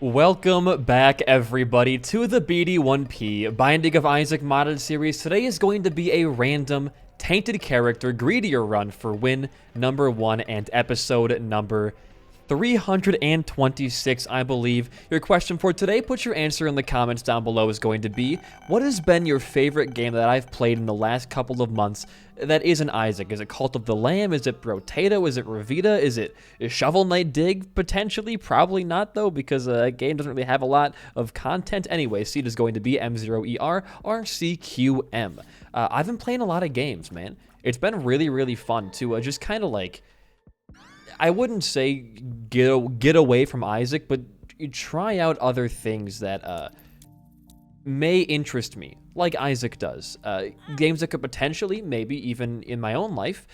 Welcome back, everybody, to the BD1P Binding of Isaac modded series. Today is going to be a random tainted character greedier run for win number 1 and episode number 326, I believe. Your question for today, put your answer in the comments down below, is going to be, what has been your favorite game that I've played in the last couple of months that isn't Isaac? Is it Cult of the Lamb? Is it Brotato? Is it Revita? Is it Shovel Knight Dig? Potentially, probably not though, because that game doesn't really have a lot of content anyway. Seed is going to be M0ER-RCQM. I've been playing a lot of games, man. It's been really, really fun to just kind of like, I wouldn't say get away from Isaac, but try out other things that may interest me, like Isaac does. Games that could potentially, maybe even in my own life,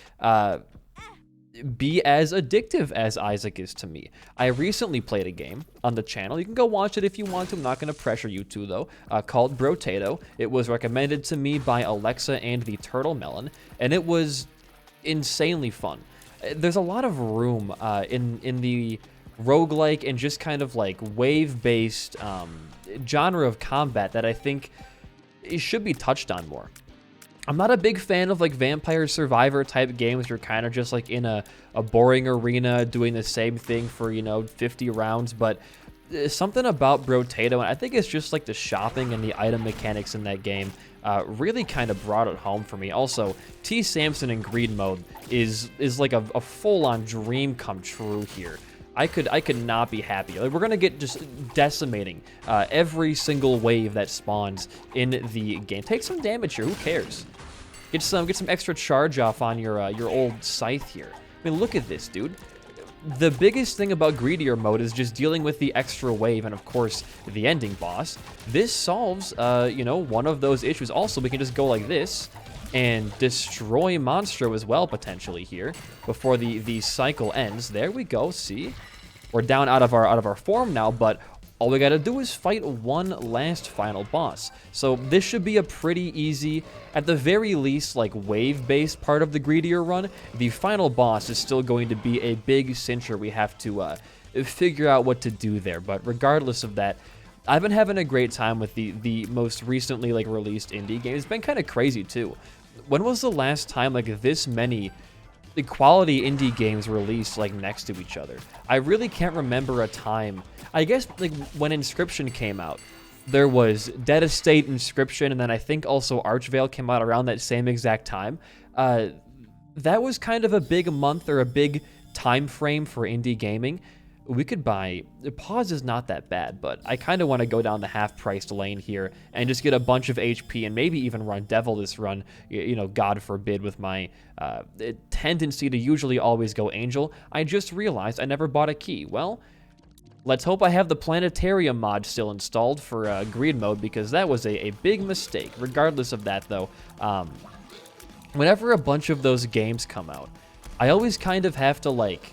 be as addictive as Isaac is to me. I recently played a game on the channel. You can go watch it if you want to. I'm not going to pressure you to, though, called Brotato. It was recommended to me by Alexa and the Turtle Melon, and it was insanely fun. There's a lot of room in the roguelike and just kind of like wave-based genre of combat that I think it should be touched on more. I'm not a big fan of like Vampire Survivor type games. You're kind of just like in a boring arena doing the same thing for, 50 rounds, but something about Brotato, and I think it's just like the shopping and the item mechanics in that game, really kind of brought it home for me. Also, T. Samson in greed mode is like a full-on dream come true here. I could not be happier. Like, we're gonna get just decimating every single wave that spawns in the game. Take some damage here. Who cares? Get some extra charge off on your old scythe here. I mean, look at this, dude. The biggest thing about greedier mode is just dealing with the extra wave and, of course, the ending boss. This solves, one of those issues. Also, we can just go like this and destroy Monstro as well, potentially, here, before the cycle ends. There we go, see? We're down out of our form now, but all we gotta do is fight one last final boss. So this should be a pretty easy, at the very least, like wave-based part of the greedier run. The final boss is still going to be a big cincher. We have to figure out what to do there. But regardless of that, I've been having a great time with the most recently like released indie games. It's been kind of crazy too. When was the last time like this many quality indie games released like next to each other? I really can't remember a time. I guess like when Inscription came out, there was Dead Estate, Inscription, and then I think also Archvale came out around that same exact time. That was kind of a big month or a big time frame for indie gaming. We could buy, pause is not that bad, but I kind of want to go down the half-priced lane here and just get a bunch of HP and maybe even run Devil this run, God forbid, with my tendency to usually always go Angel. I just realized I never bought a key. Well, let's hope I have the Planetarium mod still installed for greed mode, because that was a big mistake. Regardless of that, though, whenever a bunch of those games come out, I always kind of have to, like,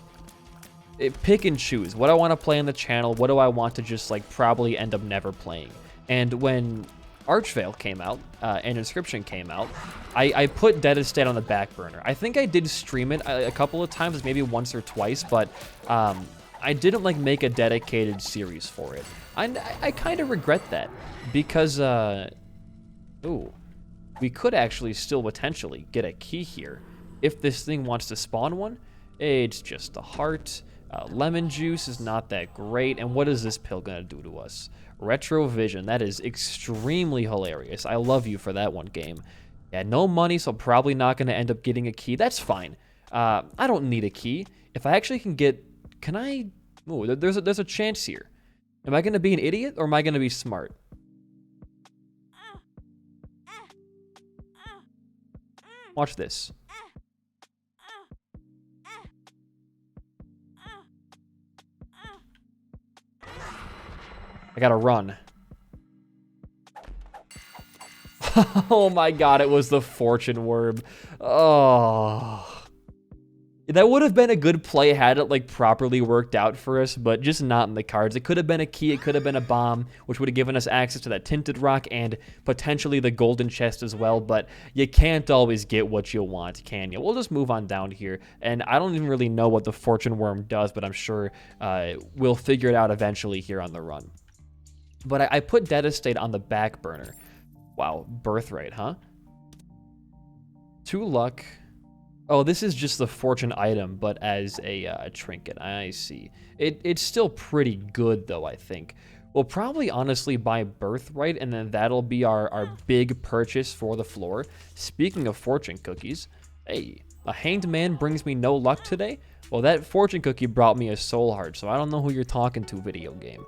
pick and choose what I want to play on the channel, what do I want to just like probably end up never playing. And when Archvale came out and Inscription came out, I put Dead Estate on the back burner. I think I did stream it a couple of times, maybe once or twice, but I didn't like make a dedicated series for it. I kind of regret that, because we could actually still potentially get a key here if this thing wants to spawn one. It's just a heart. Lemon juice is not that great. And what is this pill gonna do to us? Retrovision. That is extremely hilarious. I love you for that one, game. Yeah, no money, so probably not gonna end up getting a key. That's fine. I don't need a key. If I actually can get, can I? Ooh, there's a chance here. Am I gonna be an idiot or am I gonna be smart? Watch this. I gotta run. Oh my god, it was the fortune worm. Oh. That would have been a good play had it like properly worked out for us, but just not in the cards. It could have been a key, it could have been a bomb, which would have given us access to that tinted rock and potentially the golden chest as well, but you can't always get what you want, can you? We'll just move on down here, and I don't even really know what the fortune worm does, but I'm sure we'll figure it out eventually here on the run. But I put Dead Estate on the back burner. Wow, birthright, huh? 2 luck. Oh, this is just the fortune item, but as a trinket. I see. It's still pretty good, though, I think. We'll probably honestly buy Birthright, and then that'll be our big purchase for the floor. Speaking of fortune cookies, hey, a hanged man brings me no luck today? Well, that fortune cookie brought me a soul heart, so I don't know who you're talking to, video game.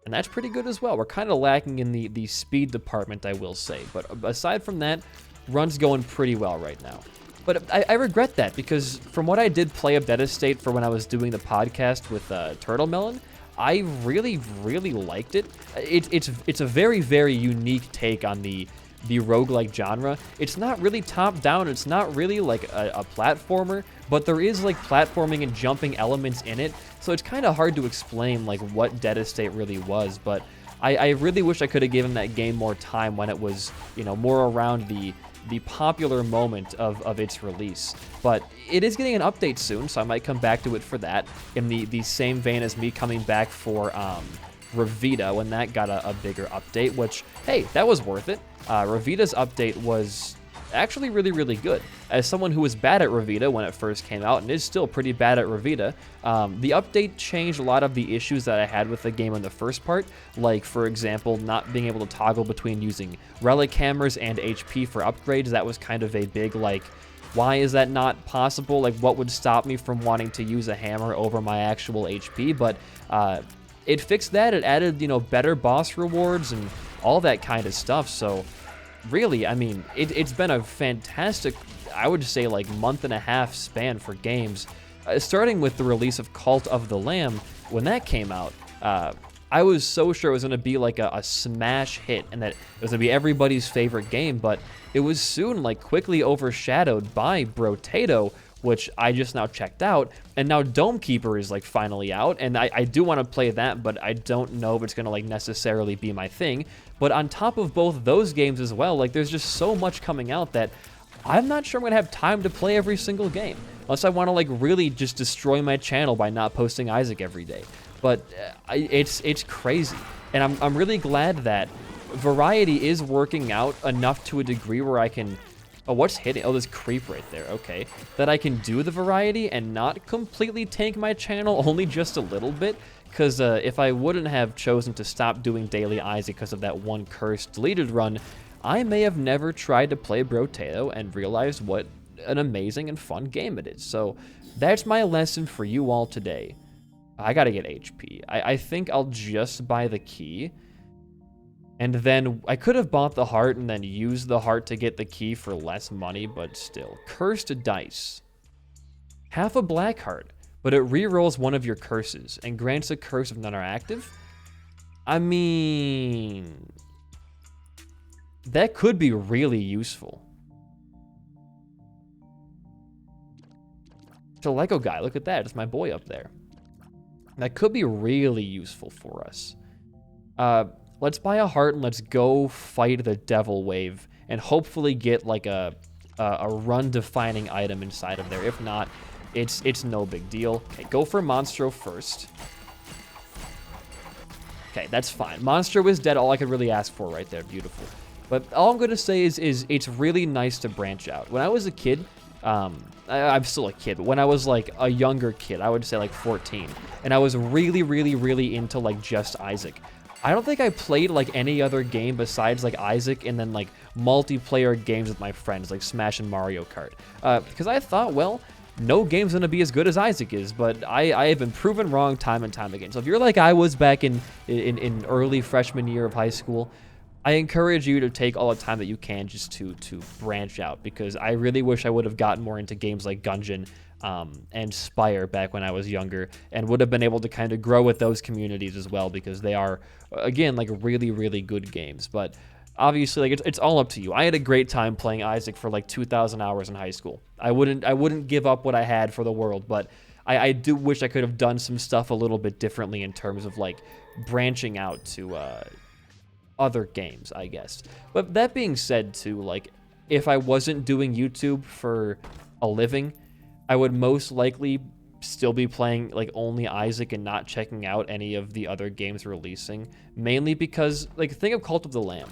And that's pretty good as well. We're kind of lacking in the speed department, I will say. But aside from that, run's going pretty well right now. But I regret that, because from what I did play of Dead Estate for when I was doing the podcast with Turtle Melon, I really, really liked it. It's a very, very unique take on the roguelike genre. It's not really top-down, it's not really like a platformer, but there is like platforming and jumping elements in it, so it's kind of hard to explain like what Dead Estate really was, but I really wish I could have given that game more time when it was, you know, more around the popular moment of its release. But it is getting an update soon, so I might come back to it for that, in the same vein as me coming back for Revita when that got a bigger update, which, hey, that was worth it. Revita's update was actually really, really good. As someone who was bad at Revita when it first came out, and is still pretty bad at Revita, the update changed a lot of the issues that I had with the game in the first part, like, for example, not being able to toggle between using relic hammers and HP for upgrades. That was kind of a big, like, why is that not possible? Like, what would stop me from wanting to use a hammer over my actual HP? But it fixed that. It added, you know, better boss rewards and all that kind of stuff, so really, I mean, it's been a fantastic, I would say, like, month and a half span for games. Starting with the release of Cult of the Lamb, when that came out, I was so sure it was going to be like a smash hit and that it was going to be everybody's favorite game, but it was soon, like, quickly overshadowed by Brotato, which I just now checked out, and now Dome Keeper is, like, finally out, and I do want to play that, but I don't know if it's going to, like, necessarily be my thing. But on top of both those games as well, like, there's just so much coming out that I'm not sure I'm going to have time to play every single game, unless I want to, like, really just destroy my channel by not posting Isaac every day. But it's crazy, and I'm really glad that variety is working out enough to a degree where I can... Oh, what's hitting? Oh, this creep right there. Okay. That I can do the variety and not completely tank my channel, only just a little bit. Because if I wouldn't have chosen to stop doing Daily Isaac because of that one cursed deleted run, I may have never tried to play Brotato and realized what an amazing and fun game it is. So that's my lesson for you all today. I gotta get HP. I think I'll just buy the key. And then I could have bought the heart and then used the heart to get the key for less money, but still. Cursed dice. Half a black heart, but it rerolls one of your curses and grants a curse if none are active. I mean, that could be really useful. It's a Lego guy, look at that, it's my boy up there. That could be really useful for us. Let's buy a heart and let's go fight the devil wave and hopefully get like a run-defining item inside of there. If not, it's no big deal. Okay, go for Monstro first. Okay, that's fine. Monstro was dead, all I could really ask for right there. Beautiful. But all I'm going to say is it's really nice to branch out. When I was a kid, I'm still a kid, but when I was like a younger kid, I would say like 14, and I was really, really, really into like just Isaac. I don't think I played like any other game besides like Isaac and then like multiplayer games with my friends like Smash and Mario Kart. Because I thought, well, no game's gonna be as good as Isaac is, but I have been proven wrong time and time again. So if you're like I was back in early freshman year of high school, I encourage you to take all the time that you can just to branch out, because I really wish I would have gotten more into games like Gungeon and Spire back when I was younger, and would have been able to kind of grow with those communities as well, because they are, again, like really, really good games. But obviously, like, it's all up to you. I had a great time playing Isaac for like 2,000 hours in high school. I wouldn't give up what I had for the world, but I do wish I could have done some stuff a little bit differently in terms of like branching out to other games, I guess. But that being said, too, like, if I wasn't doing YouTube for a living, I would most likely still be playing like only Isaac and not checking out any of the other games releasing, mainly because, like, think of Cult of the Lamb.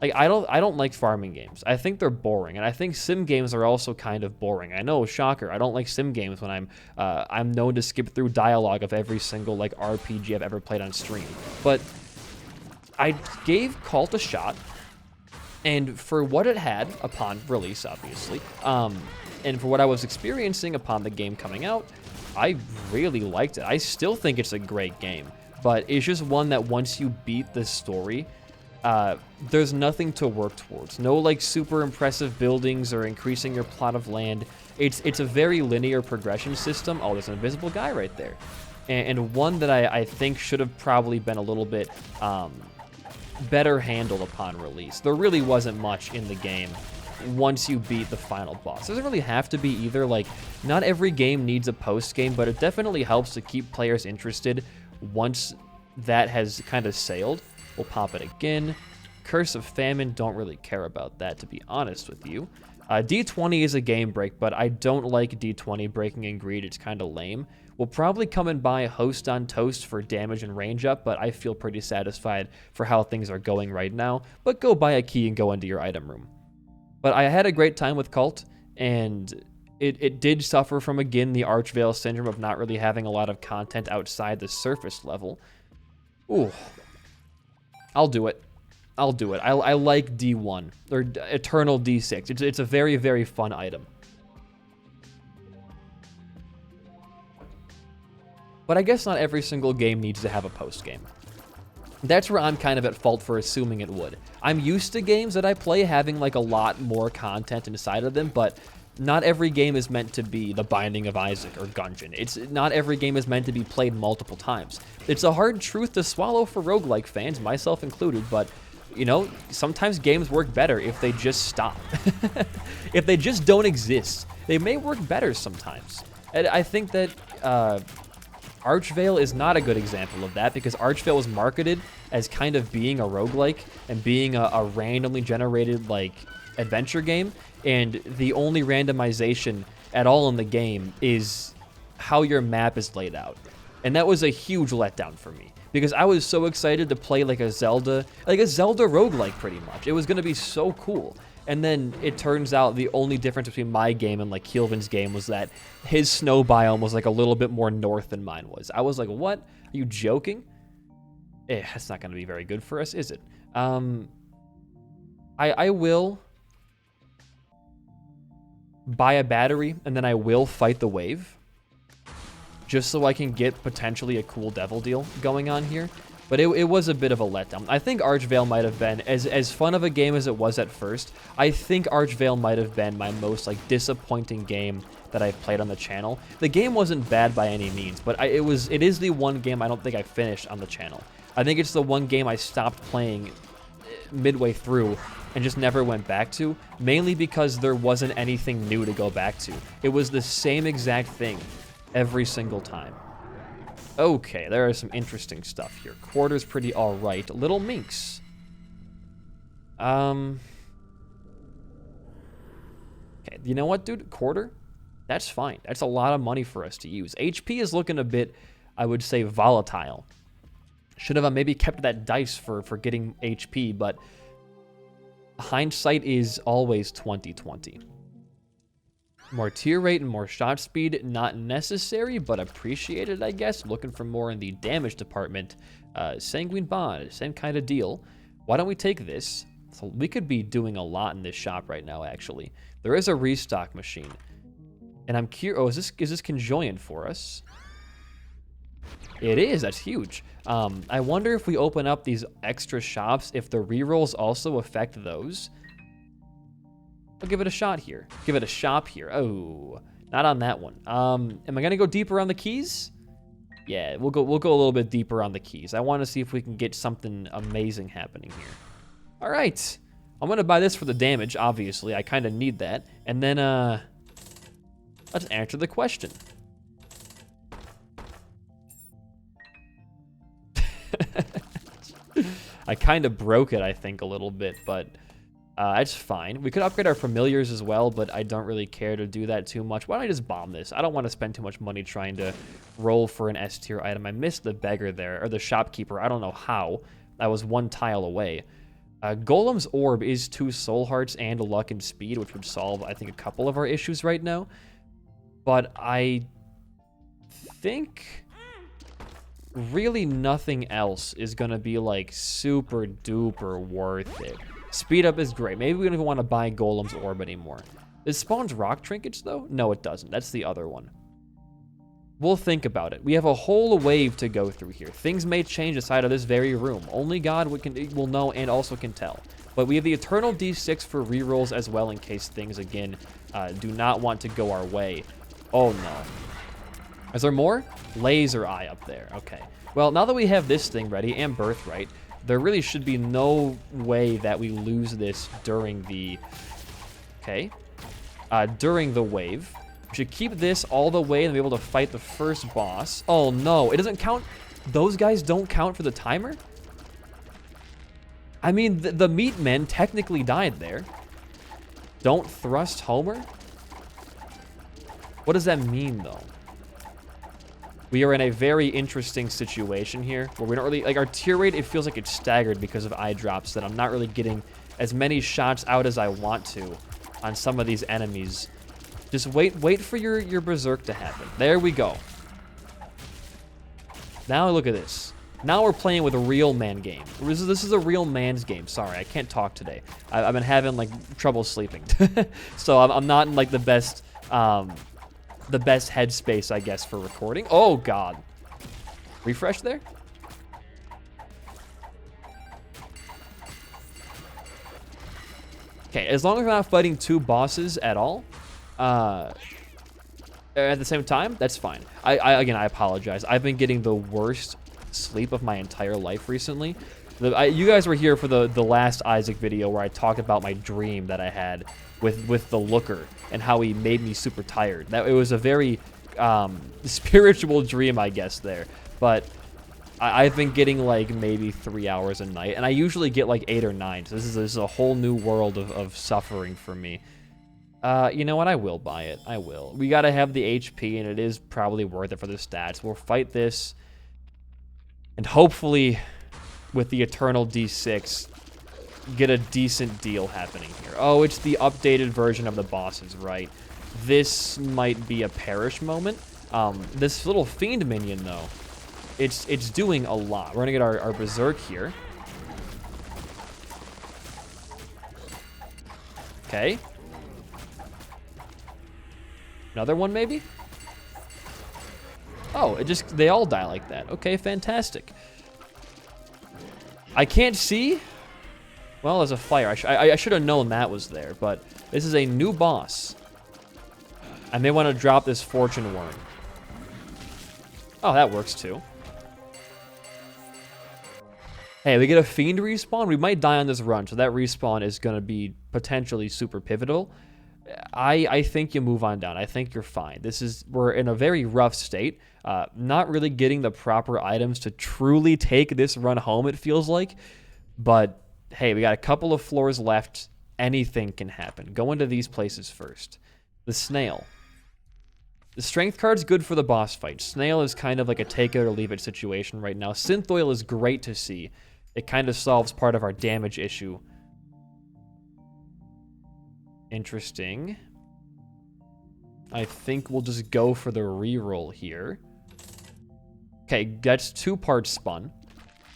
Like, I don't like farming games. I think they're boring, and I think sim games are also kind of boring. I know, shocker. I don't like sim games when I'm known to skip through dialogue of every single like RPG I've ever played on stream. But I gave Cult a shot, and for what it had upon release, obviously, and for what I was experiencing upon the game coming out, I really liked it. I still think it's a great game, but it's just one that once you beat the story, there's nothing to work towards. No like super impressive buildings or increasing your plot of land. It's a very linear progression system. Oh, there's an invisible guy right there, and one that I think should have probably been a little bit better handled upon release. There really wasn't much in the game once you beat the final boss. It doesn't really have to be either. Like, not every game needs a post game, but it definitely helps to keep players interested once that has kind of sailed. We'll pop it again. Curse of Famine, don't really care about that, to be honest with you. D20 is a game break, but I don't like D20 breaking in greed. It's kind of lame. We'll probably come and buy Host on Toast for damage and range up, but I feel pretty satisfied for how things are going right now. But go buy a key and go into your item room. But I had a great time with Cult, and it did suffer from, again, the Archvale syndrome of not really having a lot of content outside the surface level. Ooh. I'll do it. I'll do it. I like D1, or Eternal D6. It's a very, very fun item. But I guess not every single game needs to have a post-game. That's where I'm kind of at fault for assuming it would. I'm used to games that I play having like a lot more content inside of them, but not every game is meant to be the Binding of Isaac or Gungeon. Not every game is meant to be played multiple times. It's a hard truth to swallow for roguelike fans, myself included, but, you know, sometimes games work better if they just stop. If they just don't exist, they may work better sometimes. And I think that Archvale is not a good example of that, because Archvale was marketed as kind of being a roguelike and being a randomly generated, like, adventure game, and the only randomization at all in the game is how your map is laid out. And that was a huge letdown for me, because I was so excited to play like a Zelda roguelike pretty much. It was going to be so cool. And then it turns out the only difference between my game and like Keelvin's game was that his snow biome was like a little bit more north than mine was. I was like, what? Are you joking? That's not going to be very good for us, is it? I will buy a battery, and then I will fight the wave, just so I can get potentially a cool devil deal going on here. But it was a bit of a letdown. I think Archvale might have been, as fun of a game as it was at first, I think Archvale might have been my most like disappointing game that I've played on the channel. The game wasn't bad by any means, but it is the one game I don't think I finished on the channel. I think it's the one game I stopped playing midway through and just never went back to, mainly because there wasn't anything new to go back to. It was the same exact thing every single time. Okay, there is some interesting stuff here. Quarter's pretty alright. Little Minx. Okay, you know what, dude? Quarter? That's fine. That's a lot of money for us to use. HP is looking a bit, I would say, volatile. Should have maybe kept that dice for getting HP, but hindsight is always 20/20. More tier rate and more shot speed, not necessary, but appreciated, I guess. Looking for more in the damage department. Sanguine Bond, same kind of deal. Why don't we take this? So we could be doing a lot in this shop right now, actually. There is a restock machine. And I'm curious, oh, is this conjoined for us? It is, that's huge. I wonder if we open up these extra shops, if the rerolls also affect those. I'll give it a shot here. Give it a shop here. Oh, not on that one. Am I gonna go deeper on the keys? Yeah, we'll go a little bit deeper on the keys. I want to see if we can get something amazing happening here. All right. I'm going to buy this for the damage, obviously. I kind of need that. And then, let's answer the question. I kind of broke it, I think, a little bit, but it's fine. We could upgrade our familiars as well, but I don't really care to do that too much. Why don't I just bomb this? I don't want to spend too much money trying to roll for an S tier item. I missed the beggar there, or the shopkeeper. I don't know how. I was one tile away. Golem's Orb is 2 soul hearts and luck and speed, which would solve, I think, a couple of our issues right now. But I think really nothing else is going to be, like, super duper worth it. Speed up is great. Maybe we don't even want to buy Golem's Orb anymore. It spawns rock trinkets, though? No, it doesn't. That's the other one. We'll think about it. We have a whole wave to go through here. Things may change inside of this very room. Only God will know and also can tell. But we have the Eternal D6 for rerolls as well in case things, again, do not want to go our way. Oh, no. Is there more? Laser Eye up there. Okay. Well, now that we have this thing ready and Birthright, there really should be no way that we lose this during the... Okay. During the wave. We should keep this all the way and be able to fight the first boss. Oh, no. It doesn't count. Those guys don't count for the timer? I mean, the meat men technically died there. Don't thrust Homer? What does that mean, though? We are in a very interesting situation here where we don't really, like, our tier rate, it feels like it's staggered because of eye drops, that I'm not really getting as many shots out as I want to on some of these enemies. Just wait for your berserk to happen. There we go. Now look at this. Now we're playing with a real man game. This is a real man's game. Sorry, I can't talk today. I've been having, like, trouble sleeping. So I'm not in, like, the best headspace, I guess, for recording. Oh, God. Refresh there? Okay, as long as we're not fighting 2 bosses at all, at the same time, that's fine. Again, I apologize. I've been getting the worst sleep of my entire life recently. You guys were here for the last Isaac video where I talked about my dream that I had with the looker and how he made me super tired. It was a very spiritual dream, I guess, there. But I've been getting, like, maybe 3 hours a night, and I usually get, like, 8 or 9. So this is a whole new world of suffering for me. You know what? I will buy it. I will. We got to have the HP, and it is probably worth it for the stats. We'll fight this, and hopefully, with the Eternal D6, get a decent deal happening here. Oh, it's the updated version of the bosses, right? This might be a perish moment. This little fiend minion, though, it's doing a lot. We're gonna get our berserk here. Okay. Another one, maybe? Oh, they all die like that. Okay, fantastic. I can't see. Well, there's a fire. I should have known that was there, but this is a new boss. I may want to drop this fortune worm. Oh, that works too. Hey, we get a fiend respawn. We might die on this run, so that respawn is going to be potentially super pivotal. I think you move on down. I think you're fine. We're in a very rough state. Not really getting the proper items to truly take this run home, it feels like. But, hey, we got a couple of floors left. Anything can happen. Go into these places first. The snail. The strength card's good for the boss fight. Snail is kind of like a take it or leave it situation right now. Synth oil is great to see. It kind of solves part of our damage issue. Interesting. I think we'll just go for the reroll here. Okay, that's 2 parts spun.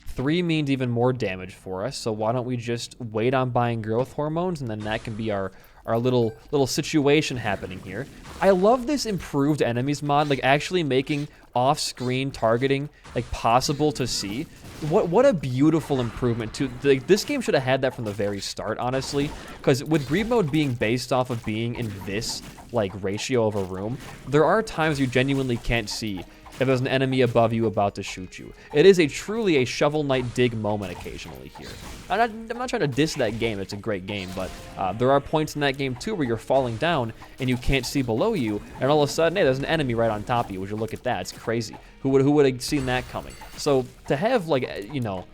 3 means even more damage for us, so why don't we just wait on buying growth hormones, and then that can be our little situation happening here. I love this improved enemies mod, like actually making off-screen targeting like possible to see. What a beautiful improvement to this game should have had that from the very start, honestly, because with greed mode being based off of being in this like ratio of a room, there are times you genuinely can't see. if there's an enemy above you about to shoot you. It is truly a Shovel Knight dig moment occasionally here. I'm not trying to diss that game, it's a great game, but there are points in that game too where you're falling down and you can't see below you, and all of a sudden, hey, there's an enemy right on top of you. Would you look at that? It's crazy. Who would have seen that coming? So to have, like, you know,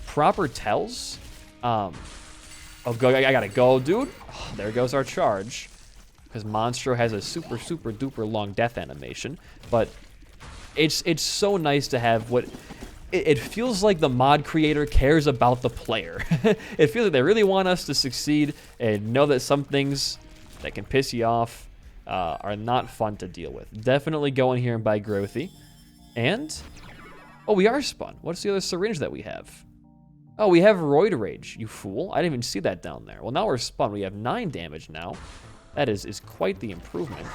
proper tells, oh, go, I gotta go, dude. Oh, there goes our charge. Because Monstro has a super, super duper long death animation, but it's so nice to have what it feels like the mod creator cares about the player. It feels like they really want us to succeed and know that some things that can piss you off are not fun to deal with. Definitely go in here and buy Growthy. And, oh, we are spun. What's the other syringe that we have? Oh, we have Roid Rage, you fool. I didn't even see that down there. Well, now we're spun. We have 9 damage now. That is quite the improvement.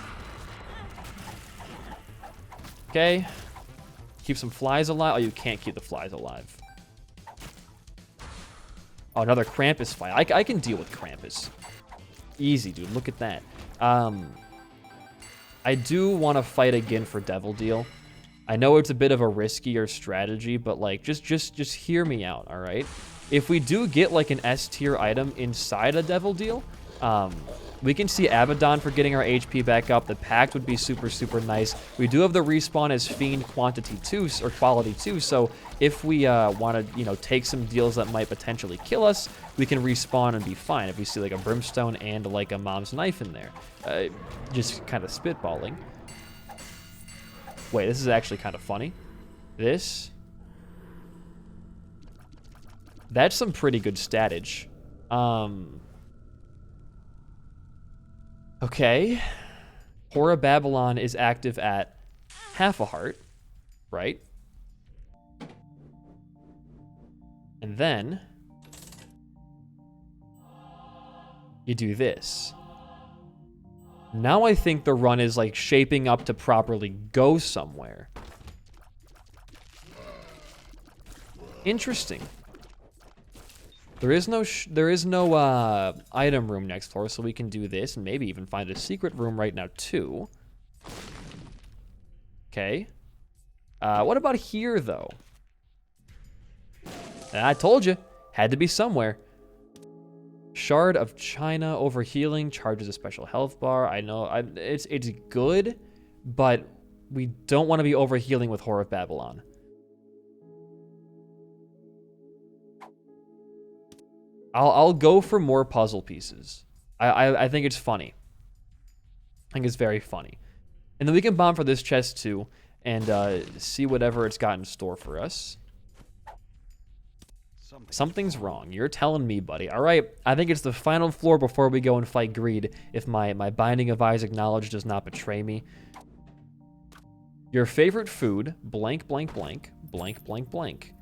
Okay. Keep some flies alive. Oh, you can't keep the flies alive. Oh, another Krampus fight. I can deal with Krampus. Easy, dude. Look at that. I do want to fight again for Devil Deal. I know it's a bit of a riskier strategy, but like, just hear me out, all right? If we do get like an S tier item inside a Devil Deal, we can see Abaddon for getting our HP back up. The Pact would be super, super nice. We do have the respawn as Fiend Quantity 2, or Quality 2, so if we want to, you know, take some deals that might potentially kill us, we can respawn and be fine. If we see like a Brimstone and like a Mom's Knife in there. Just kind of spitballing. Wait, this is actually kind of funny. That's some pretty good statage. Okay. Hora Babylon is active at half a heart, right? And then you do this. Now I think the run is like shaping up to properly go somewhere. Interesting. There is no item room next floor, so we can do this and maybe even find a secret room right now too. Okay. What about here though? I told you, had to be somewhere. Shard of China overhealing charges a special health bar. I know it's good, but we don't want to be overhealing with Hora Babylon. I'll go for more puzzle pieces. I think it's funny. I think it's very funny. And then we can bomb for this chest too and see whatever it's got in store for us. Something's wrong. You're telling me, buddy. All right, I think it's the final floor before we go and fight Greed, if my Binding of Isaac knowledge does not betray me. Your favorite food, blank, blank, blank, blank, blank, blank.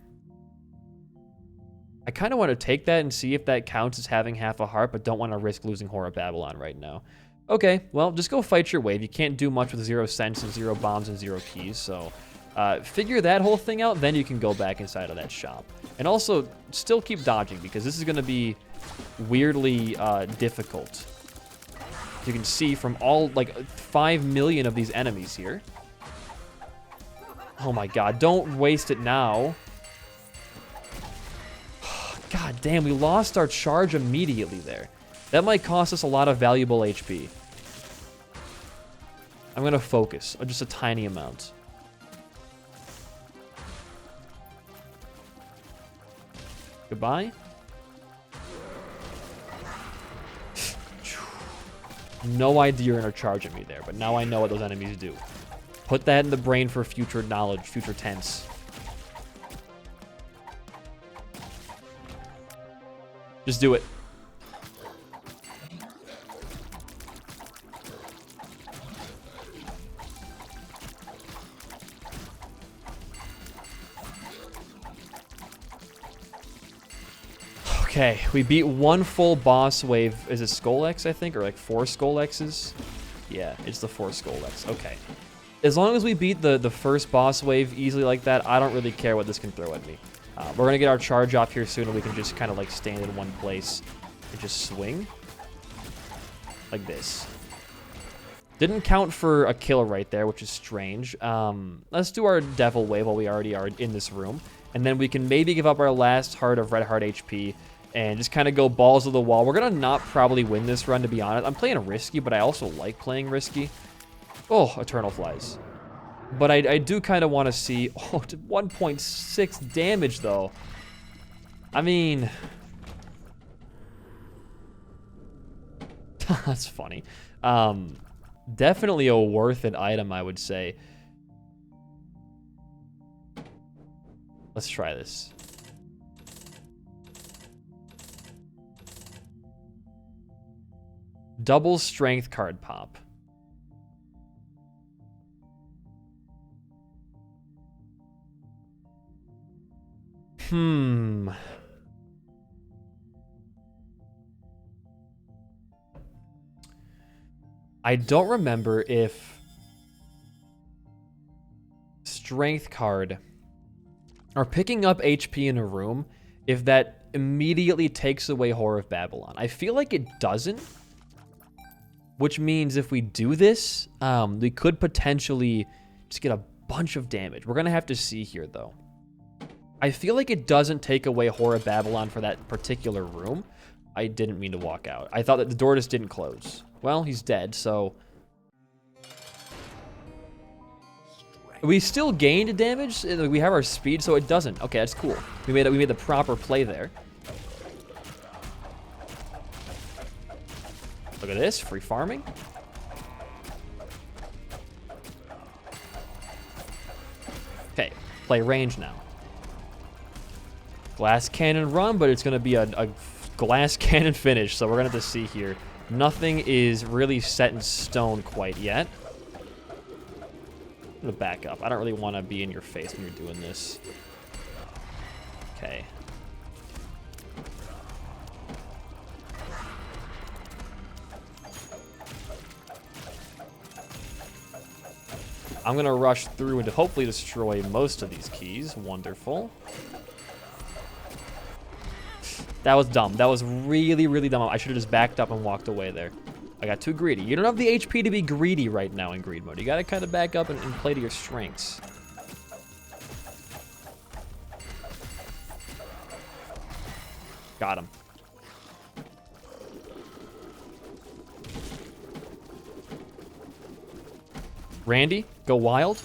I kind of want to take that and see if that counts as having half a heart, but don't want to risk losing Hora Babylon right now. Okay, well, just go fight your wave. You can't do much with 0 cents and 0 bombs and 0 keys, so figure that whole thing out, then you can go back inside of that shop. And also, still keep dodging, because this is going to be weirdly difficult. You can see from all, like, 5 million of these enemies here. Oh my god, don't waste it now. God damn, we lost our charge immediately there. That might cost us a lot of valuable HP. I'm gonna focus, just a tiny amount. Goodbye. No idea you're gonna charge at me there, but now I know what those enemies do. Put that in the brain for future knowledge, future tense. Just do it. Okay, we beat one full boss wave. Is it Skull X, I think? Or like 4 Skull X's? Yeah, it's the 4 Skull X. Okay. As long as we beat the first boss wave easily like that, I don't really care what this can throw at me. We're going to get our charge off here soon, and we can just kind of like stand in one place and just swing. Like this. Didn't count for a kill right there, which is strange. Let's do our Devil Wave while we already are in this room. And then we can maybe give up our last heart of Red Heart HP and just kind of go balls to the wall. We're going to not probably win this run, to be honest. I'm playing risky, but I also like playing risky. Oh, Eternal Flies. But I do kind of want to see... Oh, 1.6 damage, though. I mean... That's funny. Definitely a worth it item, I would say. Let's try this. Double strength card pop. I don't remember if strength card or picking up HP in a room, if that immediately takes away Hora of Babylon. I feel like it doesn't, which means if we do this, we could potentially just get a bunch of damage. We're going to have to see here, though. I feel like it doesn't take away Hora Babylon for that particular room. I didn't mean to walk out. I thought that the door just didn't close. Well, he's dead, so... We still gained damage. We have our speed, so it doesn't. Okay, that's cool. We made the proper play there. Look at this, free farming. Okay, play range now. Glass cannon run, but it's going to be a glass cannon finish, so we're going to have to see here. Nothing is really set in stone quite yet. I'm going to back up. I don't really want to be in your face when you're doing this. Okay. I'm going to rush through and to hopefully destroy most of these keys. Wonderful. That was dumb. That was really, really dumb. I should have just backed up and walked away there. I got too greedy. You don't have the HP to be greedy right now in greed mode. You got to kind of back up and play to your strengths. Got him. Randy, go wild.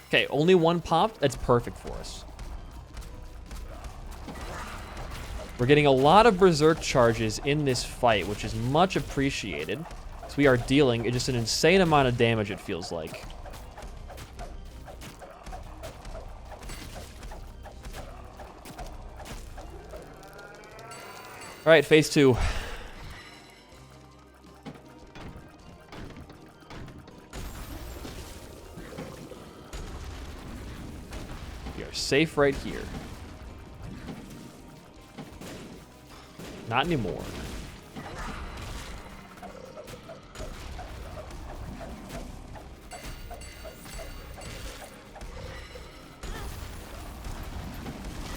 Okay, only one popped. That's perfect for us. We're getting a lot of Berserk charges in this fight, which is much appreciated. So we are dealing just an insane amount of damage, it feels like. All right, phase 2. We are safe right here. Not anymore.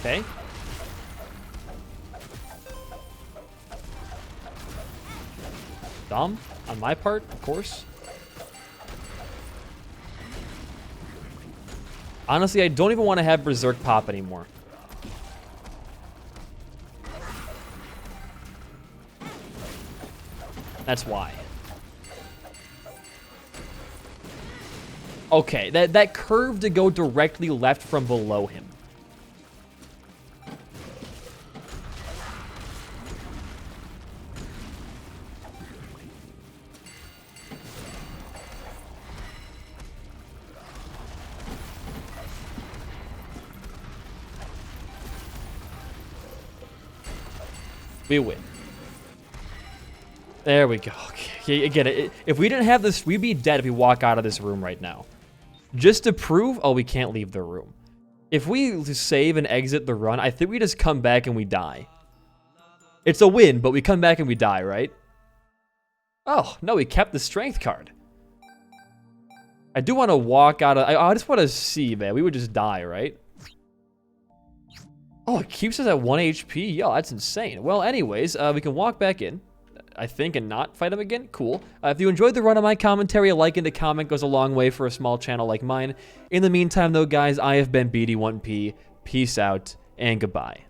Okay. Dumb on my part, of course. Honestly, I don't even want to have Berserk pop anymore. That's why. Okay, that curve to go directly left from below him. We win. There we go. Okay. Again, if we didn't have this, we'd be dead if we walk out of this room right now. Just to prove, oh, we can't leave the room. If we save and exit the run, I think we just come back and we die. It's a win, but we come back and we die, right? Oh, no, we kept the strength card. I do want to walk out of... I just want to see, man. We would just die, right? Oh, it keeps us at 1 HP? Yo, that's insane. Well, anyways, we can walk back in, I think, and not fight him again. Cool. If you enjoyed the run of my commentary, a like and a comment goes a long way for a small channel like mine. In the meantime, though, guys, I have been BD1P. Peace out, and goodbye.